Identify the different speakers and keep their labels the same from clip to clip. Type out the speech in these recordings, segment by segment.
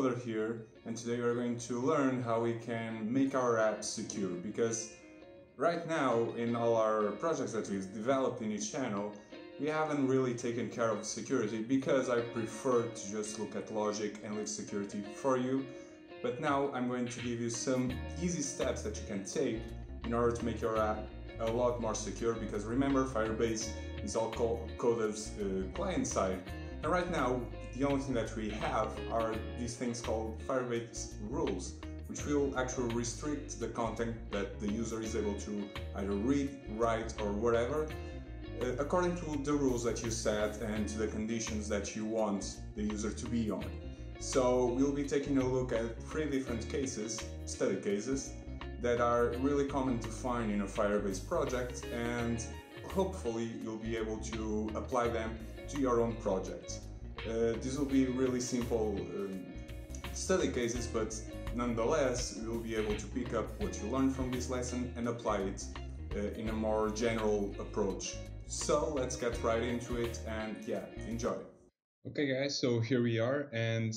Speaker 1: Coder here, and today we're going to learn how we can make our apps secure, because right now in all our projects that we've developed in each channel, we haven't really taken care of security because I prefer to just look at logic and leave security for you. But now I'm going to give you some easy steps that you can take in order to make your app a lot more secure, because remember, Firebase is all Coder's client side. And right now, the only thing that we have are these things called Firebase rules, which will actually restrict the content that the user is able to either read, write, or whatever, according to the rules that you set and to the conditions that you want the user to be on. So we'll be taking a look at 3 different cases, study cases, that are really common to find in a Firebase project, and hopefully you'll be able to apply them to your own project. These will be really simple study cases, but nonetheless you'll be able to pick up what you learned from this lesson and apply it in a more general approach. So let's get right into it and enjoy.
Speaker 2: Okay guys, so here we are, and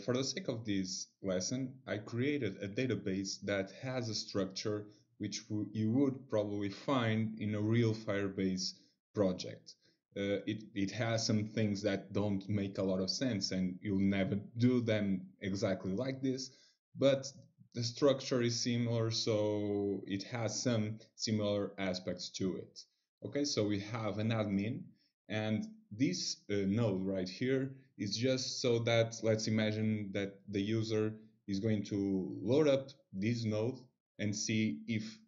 Speaker 2: for the sake of this lesson, I created a database that has a structure which you would probably find in a real Firebase project. It has some things that don't make a lot of sense, and you'll never do them exactly like this, but the structure is similar, so it has some similar aspects to it. Okay, so we have an admin, and this node right here is just so that, let's imagine that the user is going to load up this node and see if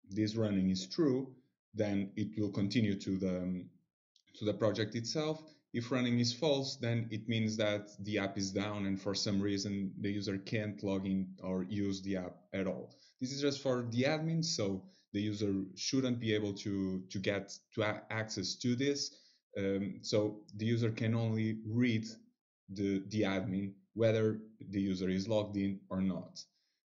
Speaker 2: this running is true, then it will continue to the project itself. If running is false, then it means that the app is down and for some reason the user can't log in or use the app at all. This is just for the admin, so the user shouldn't be able to get access to this. So the user can only read the admin, whether the user is logged in or not.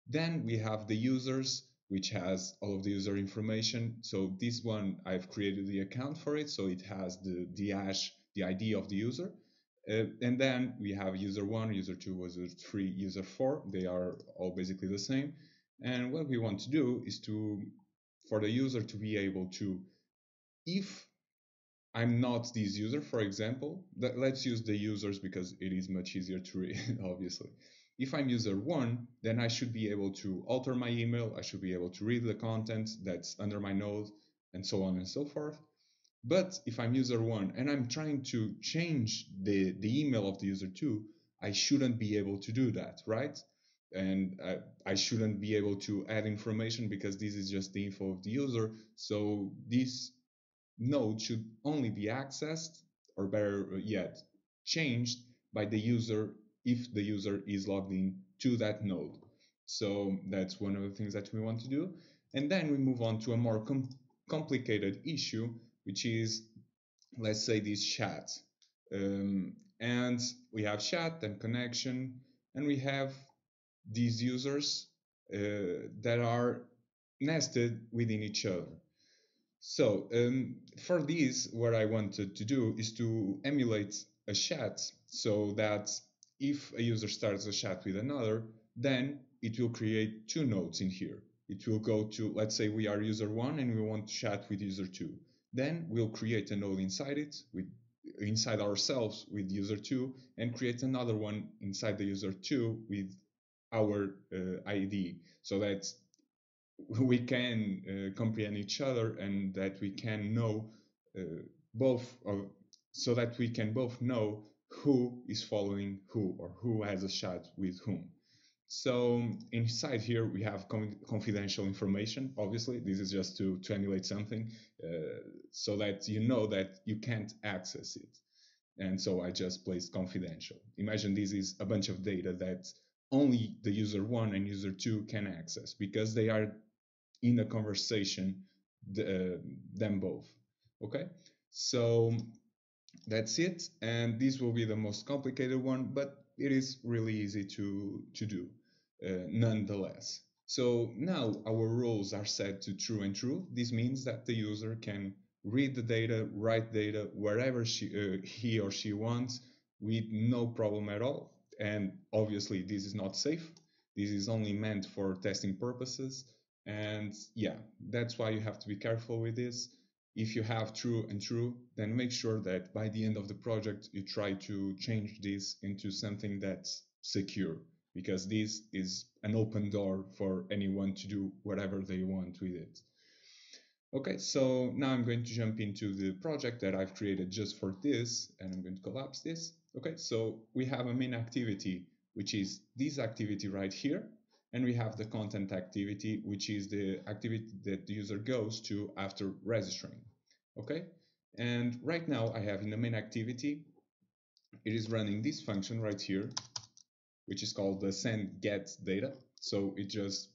Speaker 2: Then we have the users, which has all of the user information. So this one, I've created the account for it, so it has the hash, the ID of the user. And then we have user 1, user 2, user 3, user 4. They are all basically the same. And what we want to do is for the user to be able to, if I'm not this user, for example, let's use the users because it is much easier to read, obviously. If I'm user 1, then I should be able to alter my email, I should be able to read the content that's under my node, and so on and so forth. But if I'm user 1 and I'm trying to change the email of the user 2, I shouldn't be able to do that, right? And I shouldn't be able to add information because this is just the info of the user. So this node should only be accessed, or better yet, changed by the user if the user is logged in to that node. So that's one of the things that we want to do. And then we move on to a more complicated issue, which is, let's say, this chat. And we have chat and connection, and we have these users that are nested within each other. So for this, what I wanted to do is to emulate a chat, so that if a user starts a chat with another, then it will create 2 nodes in here. It will go to, let's say we are user 1 and we want to chat with user 2. Then we'll create a node inside it, inside ourselves with user 2, and create another one inside the user 2 with our ID, so that we can comprehend each other, and that we can know so that we can both know who is following who, or who has a chat with whom. So inside here we have confidential information. Obviously, this is just to emulate something, so that you know that you can't access it. And so I just placed confidential. Imagine this is a bunch of data that only the user 1 and user 2 can access, because they are in a conversation, them both. Okay, so that's it, and this will be the most complicated one, but it is really easy to do nonetheless. So now our rules are set to true and true. This means that the user can read the data, write data wherever he or she wants, with no problem at all. And obviously this is not safe. This is only meant for testing purposes. And yeah, that's why you have to be careful with this. If you have true and true, then make sure that by the end of the project, you try to change this into something that's secure, because this is an open door for anyone to do whatever they want with it. Okay, so now I'm going to jump into the project that I've created just for this, and I'm going to collapse this. Okay, so we have a main activity, which is this activity right here, and we have the content activity, which is the activity that the user goes to after registering. Okay, and right now I have in the main activity, it is running this function right here, which is called the send get data. So it just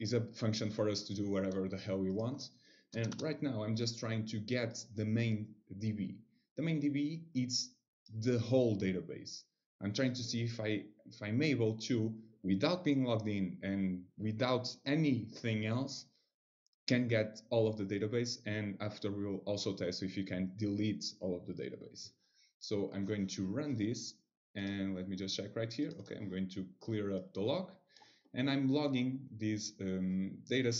Speaker 2: is a function for us to do whatever the hell we want. And right now I'm just trying to get the main DB. The main DB is the whole database. I'm trying to see if I'm able to, without being logged in and without anything else, can get all of the database. And after we'll also test if you can delete all of the database. So I'm going to run this, and let me just check right here. Okay, I'm going to clear up the log, and I'm logging this data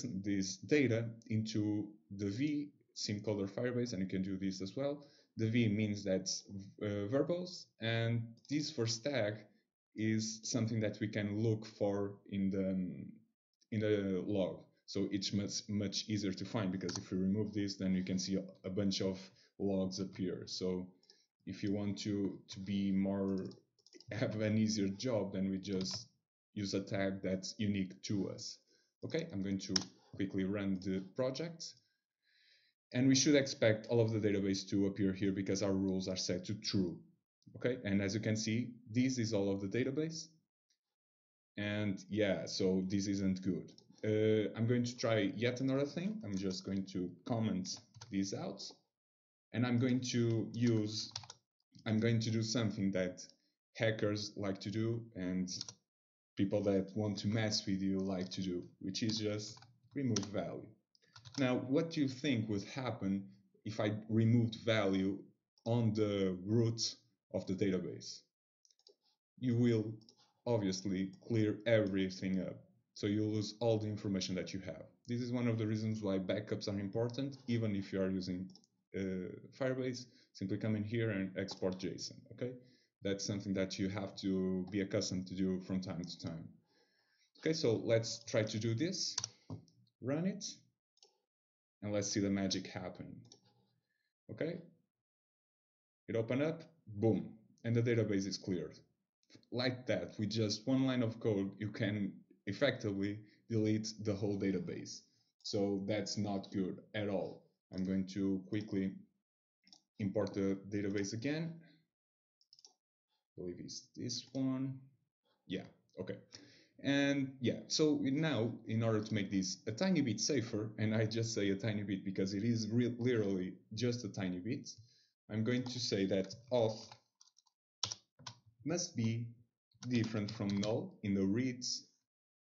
Speaker 2: into the V SimCoder Firebase, and you can do this as well. The V means that's verbose, and this first tag is something that we can look for in the log. So it's much easier to find, because if we remove this, then you can see a bunch of logs appear. So if you want to be more, have an easier job, then we just use a tag that's unique to us. Okay, I'm going to quickly run the project. And we should expect all of the database to appear here because our rules are set to true. Okay, and as you can see, this is all of the database. And yeah, so this isn't good. I'm going to try yet another thing. I'm just going to comment this out, and I'm going to do something that hackers like to do and people that want to mess with you like to do, which is just remove value. Now, what do you think would happen if I removed value on the root of the database? You will obviously clear everything up. So you'll lose all the information that you have. This is one of the reasons why backups are important, even if you are using Firebase. Simply come in here and export JSON, okay? That's something that you have to be accustomed to do from time to time. Okay, so let's try to do this. Run it, and let's see the magic happen. Okay, it opened up, boom, and the database is cleared. Like that, with just one line of code, you can effectively delete the whole database. So that's not good at all. I'm going to quickly import the database again. I believe it's this one. Yeah, okay. And yeah, so now, in order to make this a tiny bit safer, and I just say a tiny bit because it is literally just a tiny bit, I'm going to say that auth must be different from null in the reads,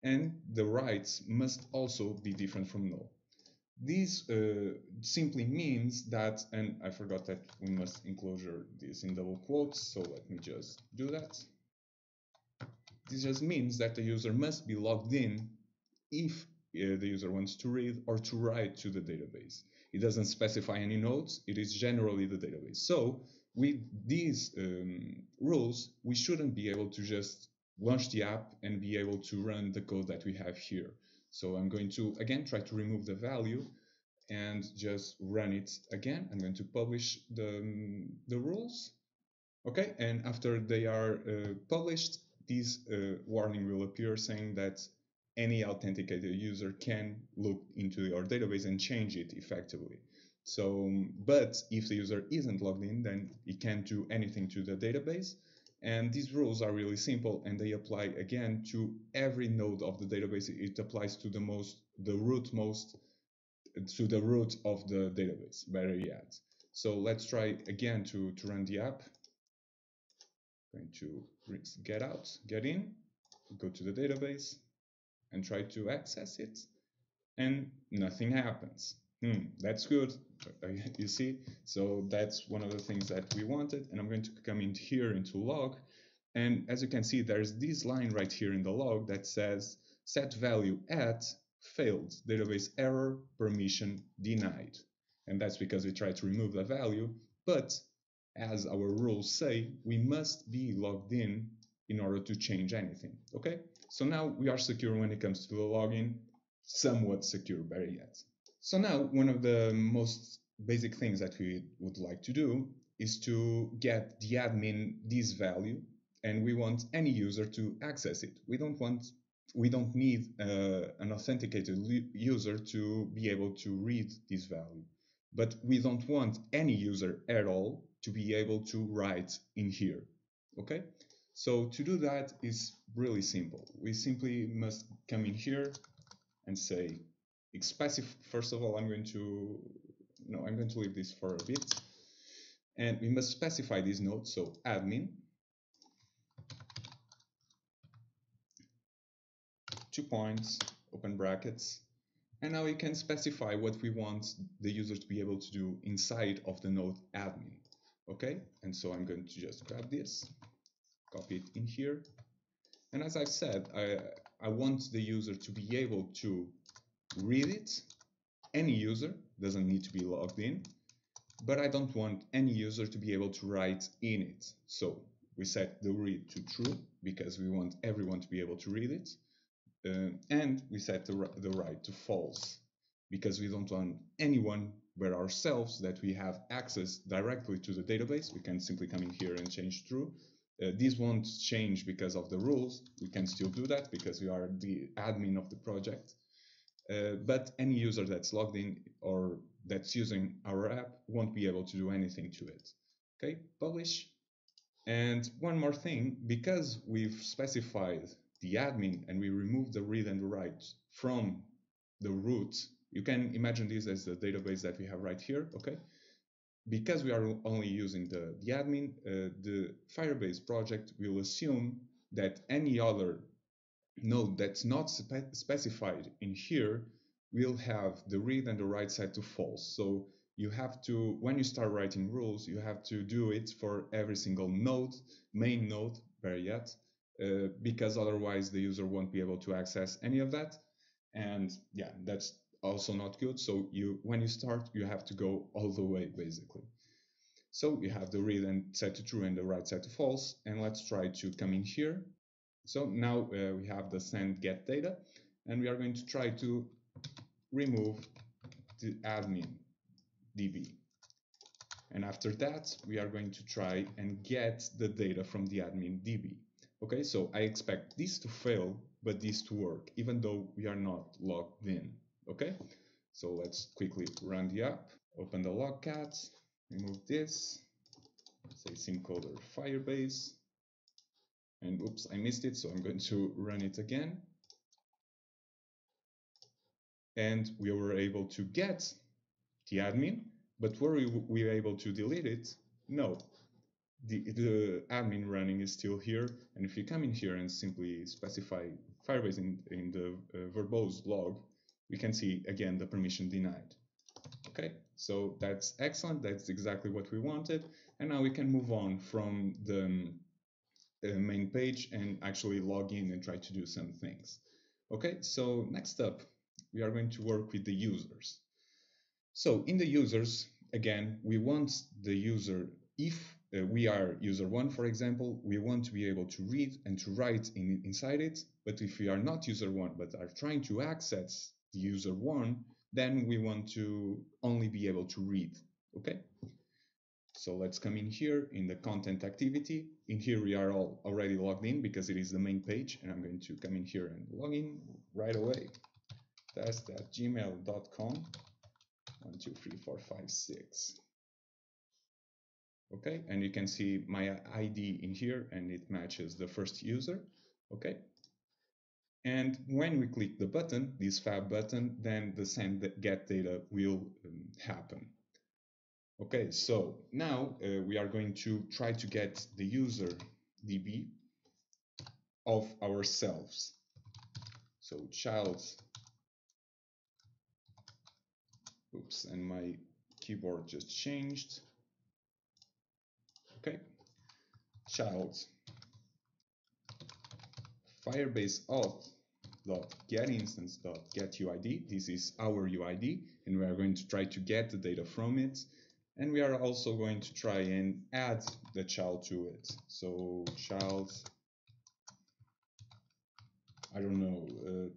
Speaker 2: and the writes must also be different from null. This simply means that, and I forgot that we must enclosure this in double quotes, so let me just do that. This just means that the user must be logged in if the user wants to read or to write to the database. It doesn't specify any nodes, it is generally the database. So with these rules, we shouldn't be able to just launch the app and be able to run the code that we have here. So I'm going to, again, try to remove the value and just run it again. I'm going to publish the rules. Okay, and after they are published, this warning will appear saying that any authenticated user can look into your database and change it effectively. So, but if the user isn't logged in, then it can't do anything to the database. And these rules are really simple, and they apply again to every node of the database. It applies to the root of the database, better yet. So let's try again to run the app. Going to get out, get in, go to the database, and try to access it, and nothing happens. That's good, you see? So that's one of the things that we wanted, and I'm going to come in here into log, And as you can see, there's this line right here in the log that says set value at failed, database error, permission denied. And that's because we tried to remove the value, but as our rules say, we must be logged in order to change anything, okay? So now we are secure when it comes to the login, somewhat secure, better yet. So now one of the most basic things that we would like to do is to get the admin this value, and we want any user to access it. We don't need an authenticated user to be able to read this value, but we don't want any user at all to be able to write in here. Okay, so to do that is really simple. We simply must come in here and say first of all, I'm going to leave this for a bit, and we must specify this node. So admin 2 points, open brackets, and now we can specify what we want the user to be able to do inside of the node admin. Okay, and so I'm going to just grab this, copy it in here, and as I've said, I want the user to be able to read it. Any user doesn't need to be logged in, but I don't want any user to be able to write in it. So we set the read to true because we want everyone to be able to read it. And we set the write to false because we don't want anyone but ourselves that we have access directly to the database. We can simply come in here and change true. This won't change because of the rules. We can still do that because we are the admin of the project. But any user that's logged in or that's using our app won't be able to do anything to it. Okay, publish. And one more thing, because we've specified the admin and we remove the read and the write from the root, you can imagine this as the database that we have right here, okay? Because we are only using the admin, the Firebase project will assume that any other node that's not specified in here will have the read and the write set to false. So you have to, when you start writing rules, you have to do it for every single node, main node, better yet, because otherwise the user won't be able to access any of that. And yeah, that's also not good. So when you start, you have to go all the way basically. So you have the read and set to true and the write set to false. And let's try to come in here. So now we have the send get data, and we are going to try to remove the admin DB. And after that, we are going to try and get the data from the admin DB. Okay, so I expect this to fail, but this to work, even though we are not logged in. Okay, so let's quickly run the app, open the logcat, remove this, say SimCoder Firebase, and oops, I missed it, so I'm going to run it again. And we were able to get the admin, but were we able to delete it? No. The admin running is still here, and if you come in here and simply specify Firebase in the verbose log, we can see again the permission denied. Okay, so that's excellent. That's exactly what we wanted, and now we can move on from the main page and actually log in and try to do some things. Okay, so next up, we are going to work with the users. So in the users, again, we want the user, if we are user one, for example, we want to be able to read and to write inside it. But if we are not user one, but are trying to access the user one, then we want to only be able to read, okay? So let's come in here in the content activity. In here we are all already logged in because it is the main page, and I'm going to come in here and log in right away. Test@gmail.com 1, 2, 3, 4, 5, 6. Okay, and you can see my ID in here and it matches the first user. Okay, and when we click the button, this fab button, then the send get data will happen. Okay, so now we are going to try to get the user DB of ourselves. So child, oops, and my keyboard just changed. Okay, child Firebase auth.getInstance.getUID. This is our UID, and we are going to try to get the data from it. And we are also going to try and add the child to it. So child, I don't know,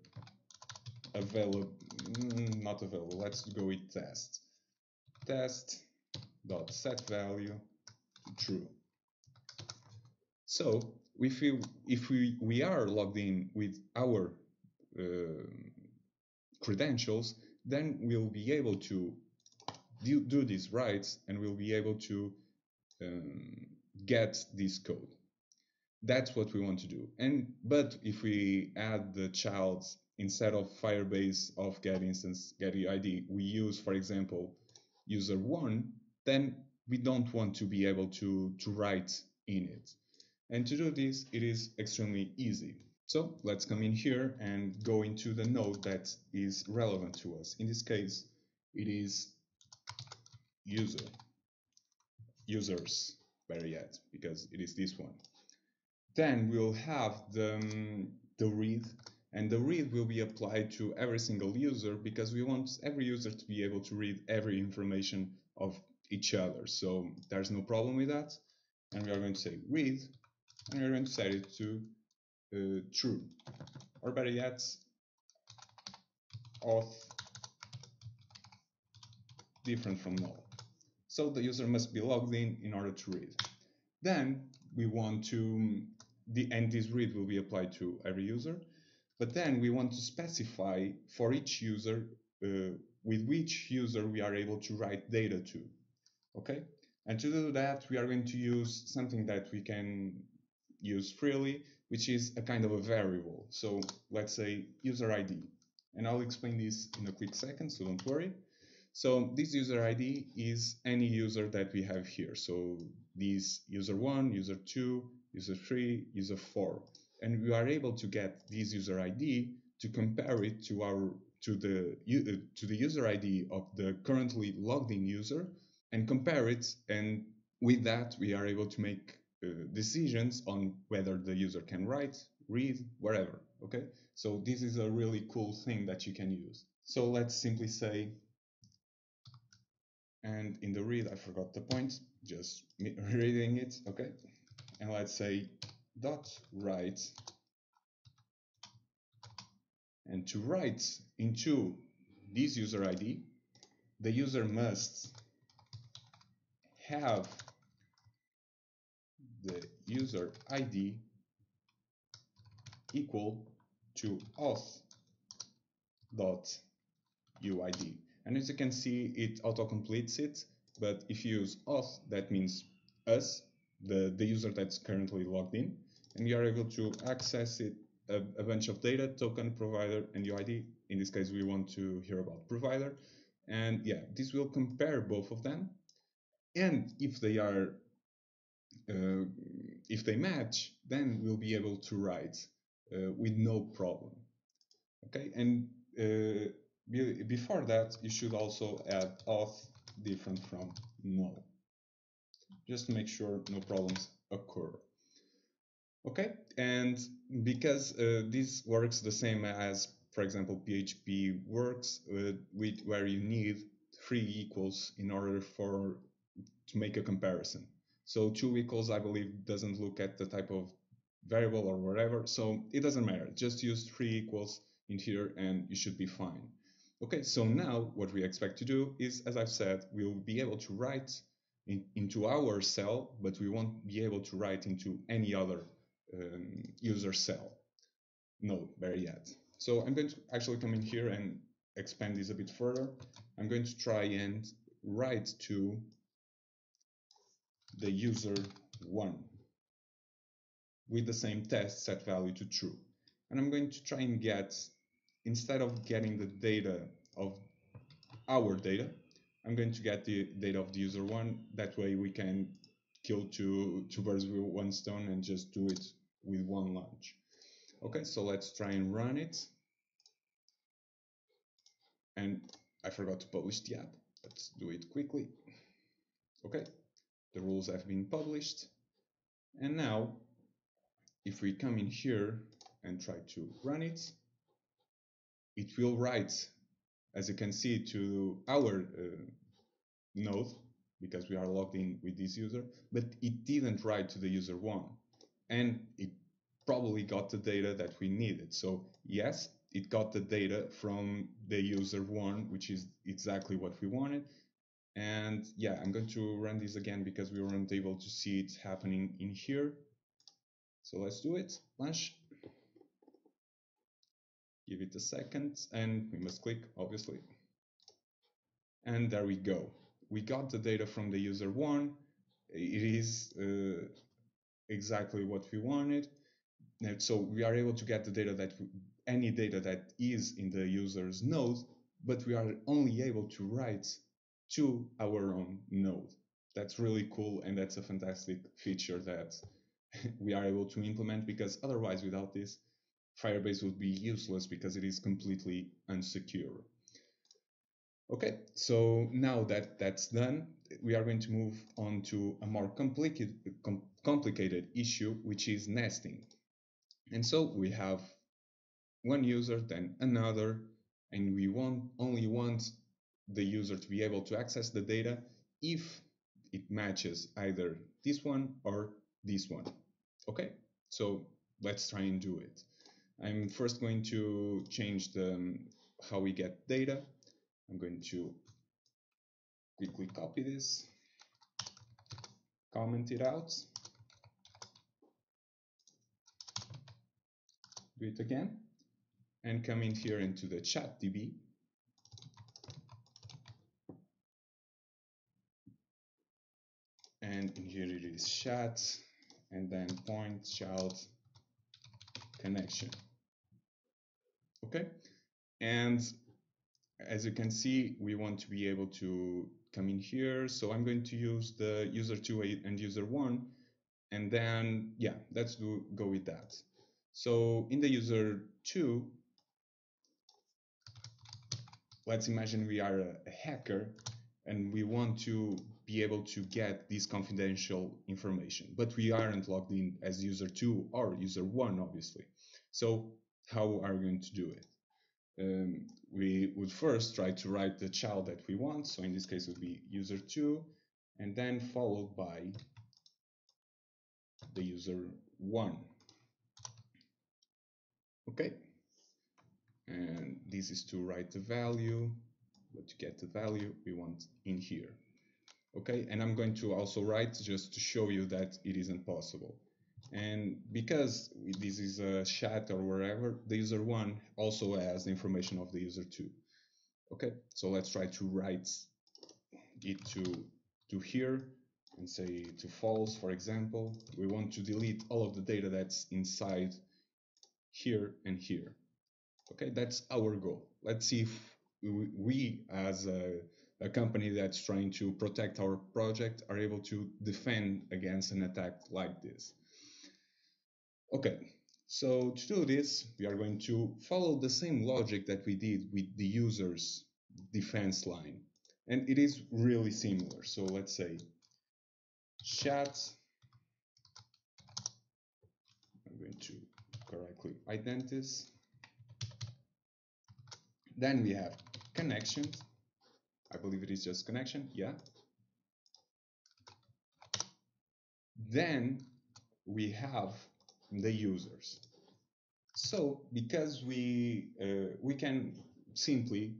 Speaker 2: available, not available. Let's go with test. Test.setValue to true. So if we are logged in with our credentials, then we'll be able to do these writes, and we'll be able to get this code. That's what we want to do. But if we add the child instead of Firebase of getInstance getUID, we use, for example, user1, then we don't want to be able to write in it. And to do this, it is extremely easy. So let's come in here and go into the node that is relevant to us. In this case, it is users, better yet, because it is this one. Then we'll have the read, and the read will be applied to every single user because we want every user to be able to read every information of each other. So there's no problem with that. And we are going to say read, and we're going to set it to true, or better yet, auth different from null. So the user must be logged in order to read. Then we want to, and this read will be applied to every user, but then we want to specify for each user with which user we are able to write data to, okay? And to do that, we are going to use something that we can use freely, which is a kind of a variable. So let's say user ID, and I'll explain this in a quick second, so don't worry. So this user ID is any user that we have here. So this user1, user2, user3, user4, and we are able to get this user ID to compare it to the user ID of the currently logged in user, and compare it, and with that we are able to make decisions on whether the user can write, read, whatever. Okay, so this is a really cool thing that you can use. So let's simply say, and in the read I forgot the point, just reading it, okay, and let's say dot write, and to write into this user ID, the user must have the user ID equal to auth.uid. And as you can see, it auto-completes it, but if you use auth, that means us, the user that's currently logged in, and you are able to access it, a bunch of data, token, provider, and UID. In this case, we want to hear about provider. And yeah, this will compare both of them. And if they are if they match, then we'll be able to write with no problem. Okay, and before that, you should also add auth different from null, just to make sure no problems occur. Okay, and because this works the same as, for example, PHP works, where you need 3 equals in order to make a comparison. So 2 equals, I believe, doesn't look at the type of variable or whatever, so it doesn't matter. Just use 3 equals in here and you should be fine. Okay, so now what we expect to do is, as I've said, we'll be able to write into our cell, but we won't be able to write into any other user cell. No, better yet. So I'm going to actually come in here and expand this a bit further. I'm going to try and write to the user1 with the same test set value to true. And I'm going to try and get, instead of getting the data of our data, I'm going to get the data of the user1. That way we can kill two birds with one stone and just do it with one launch. Okay, so let's try and run it. And I forgot to publish the app. Let's do it quickly. Okay, the rules have been published. And now, if we come in here and try to run it, it will write, as you can see, to our node, because we are logged in with this user, but it didn't write to the user one. And it probably got the data that we needed. So yes, it got the data from the user one, which is exactly what we wanted. And yeah, I'm going to run this again because we weren't able to see it happening in here. So let's do it. Launch. Give it a second, and we must click, obviously. And there we go. We got the data from the user one. It is exactly what we wanted. So we are able to get the data that any data that is in the user's node, but we are only able to write to our own node. That's really cool, and that's a fantastic feature that we are able to implement, because otherwise, without this, Firebase would be useless because it is completely unsecure. Okay, so now that that's done, we are going to move on to a more complicated issue, which is nesting. And so we have one user, then another, and we only want the user to be able to access the data if it matches either this one or this one. Okay, so let's try and do it. I'm first going to change how we get data. I'm going to quickly copy this, comment it out, do it again, and come in here into the ChatDB. And in here it is chat, and then point child connection. Okay, and as you can see, we want to be able to come in here. So I'm going to use the user2 and user1, and then yeah, let's go with that. So in the user2, let's imagine we are a hacker and we want to be able to get this confidential information, but we aren't logged in as user2 or user1, obviously. So how are we going to do it? We would first try to write the child that we want. So in this case, it would be user2, and then followed by the user1. Okay. And this is to write the value, but to get the value we want in here. Okay, and I'm going to also write just to show you that it isn't possible. And because this is a chat or wherever, the user1 also has the information of the user2. Okay, so let's try to write it to here and say to false, for example. We want to delete all of the data that's inside here and here. Okay, that's our goal. Let's see if we as a company that's trying to protect our project are able to defend against an attack like this. Okay, so to do this, we are going to follow the same logic that we did with the user's defense line. And it is really similar. So let's say chat. I'm going to correctly ident this. Then we have connections. I believe it is just connection, yeah. Then we have the users. So because we can simply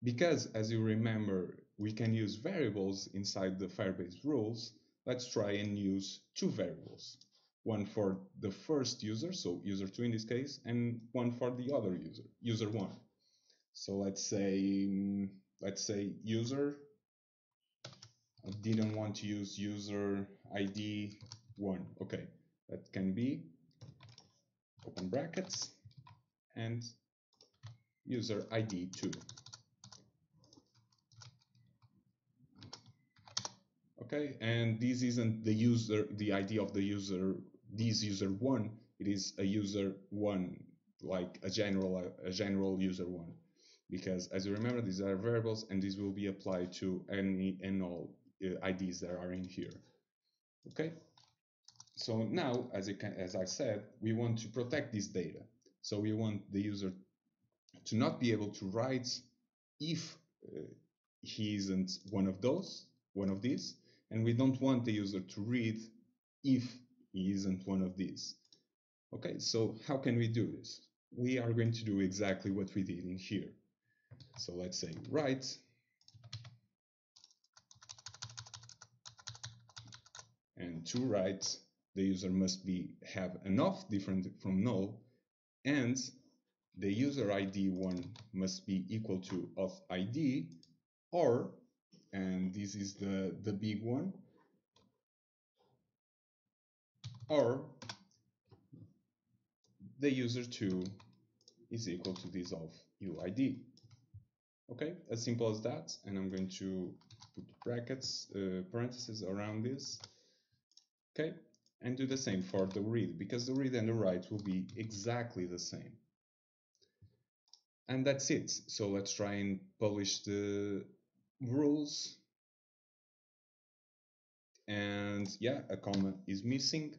Speaker 2: because, as you remember, we can use variables inside the Firebase rules, let's try and use two variables. One for the first user, so user2 in this case, and one for the other user, user1. So let's say user. I didn't want to use user ID 1. Okay, that can be open brackets and user ID 2. Okay, and this isn't the ID of the user, this user 1, it is a user 1, like a general user 1. Because as you remember, these are variables and these will be applied to any and all IDs that are in here. Okay, So now, as I said, we want to protect this data. So we want the user to not be able to write if he isn't one of these, and we don't want the user to read if he isn't one of these. Okay, so how can we do this? We are going to do exactly what we did in here. So let's say write, and to write, the user must have an auth different from null, and the user ID one must be equal to auth ID, or, and this is the big one, or the user2 is equal to this auth UID. Okay, as simple as that, and I'm going to put brackets, parentheses around this. Okay, and do the same for the read, because the read and the write will be exactly the same. And that's it. So let's try and publish the rules. And yeah, a comma is missing.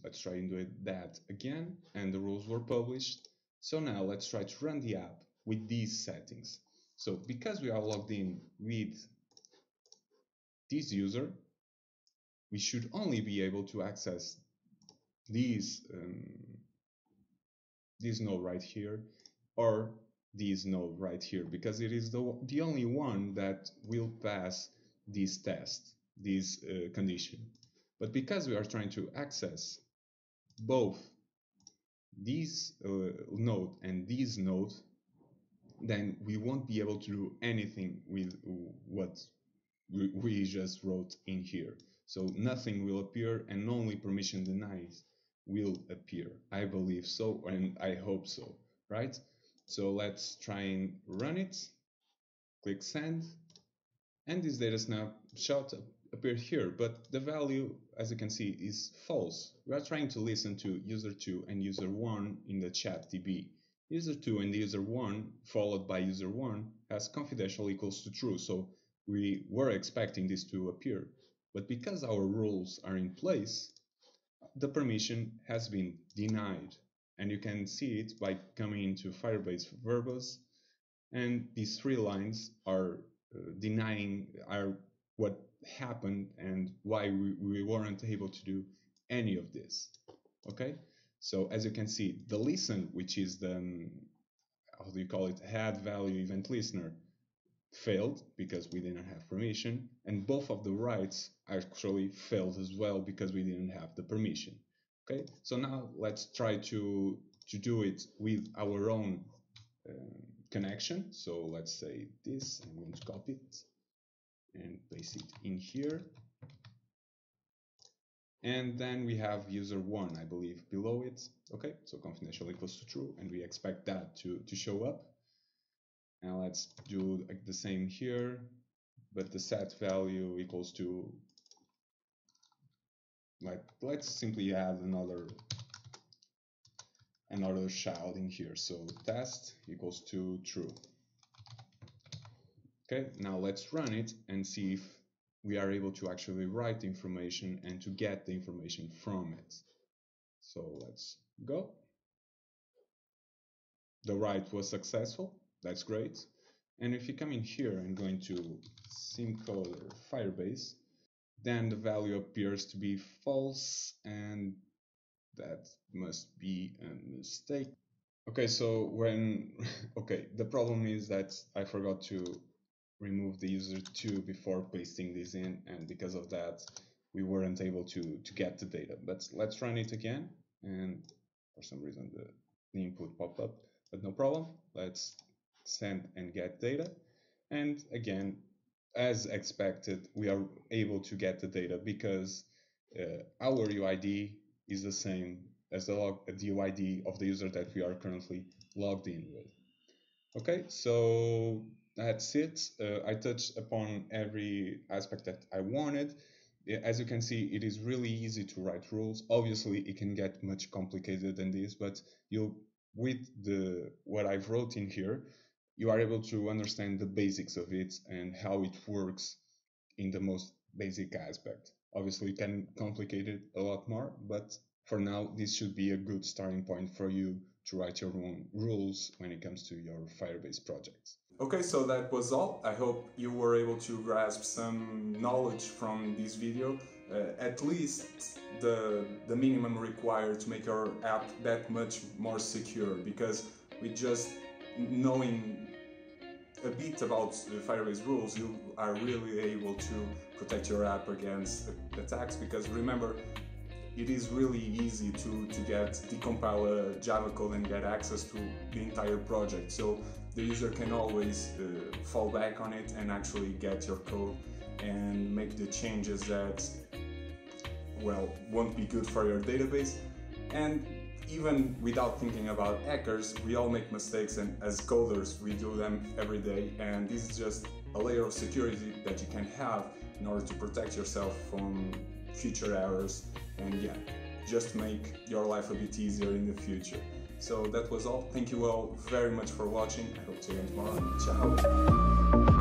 Speaker 2: Let's try and do that again. And the rules were published. So now let's try to run the app with these settings. So because we are logged in with this user, we should only be able to access these this node right here, or this node right here, because it is the only one that will pass this test, this condition. But because we are trying to access both this node and this node, then we won't be able to do anything with what we just wrote in here. So nothing will appear, and only permission denied will appear. I believe so, and I hope so, right? So let's try and run it. Click send, and this data snapshot appeared here, but the value, as you can see, is false. We are trying to listen to user2 and user1 in the chat DB. User2 and user1 followed by user1 has confidential equals to true, so we were expecting this to appear. But because our rules are in place, the permission has been denied. And you can see it by coming into Firebase Verbose, and these three lines are denying what happened and why we weren't able to do any of this. Okay, so as you can see, the listen, which is the how do you call it, add value event listener, failed because we didn't have permission, and both of the writes actually failed as well because we didn't have the permission. Okay, so now let's try to do it with our own connection. So let's say this, I'm going to copy it and paste it in here. And then we have user1, I believe, below it. Okay, so confidential equals to true, and we expect that to show up. Now let's do the same here, but the set value equals to, like, let's simply add another child in here. So test equals to true. Okay, now let's run it and see if we are able to actually write the information and to get the information from it. So let's go. The write was successful. That's great. And if you come in here and go into SimCoder Firebase, then the value appears to be false, and that must be a mistake. Okay, so okay, the problem is that I forgot to remove the user2 before pasting this in, and because of that, we weren't able to get the data. But let's run it again, and for some reason the input popped up, but no problem. Let's send and get data, and again, as expected, we are able to get the data because our UID is the same as the UID of the user that we are currently logged in with. Okay, so that's it. I touched upon every aspect that I wanted. As you can see, it is really easy to write rules. Obviously, it can get much complicated than this, but with what I've wrote in here, you are able to understand the basics of it and how it works in the most basic aspect. Obviously, you can complicate it a lot more, but for now, this should be a good starting point for you to write your own rules when it comes to your Firebase projects.
Speaker 1: Okay, so that was all. I hope you were able to grasp some knowledge from this video, at least the minimum required to make our app that much more secure, because with just knowing a bit about Firebase rules, you are really able to protect your app against attacks, because remember, it is really easy to decompile a Java code and get access to the entire project. So the user can always fall back on it and actually get your code and make the changes that, well, won't be good for your database. And even without thinking about hackers, we all make mistakes, and as coders we do them every day, and this is just a layer of security that you can have in order to protect yourself from future errors and just make your life a bit easier in the future. So that was all. Thank you all very much for watching. I hope to see you tomorrow. Ciao!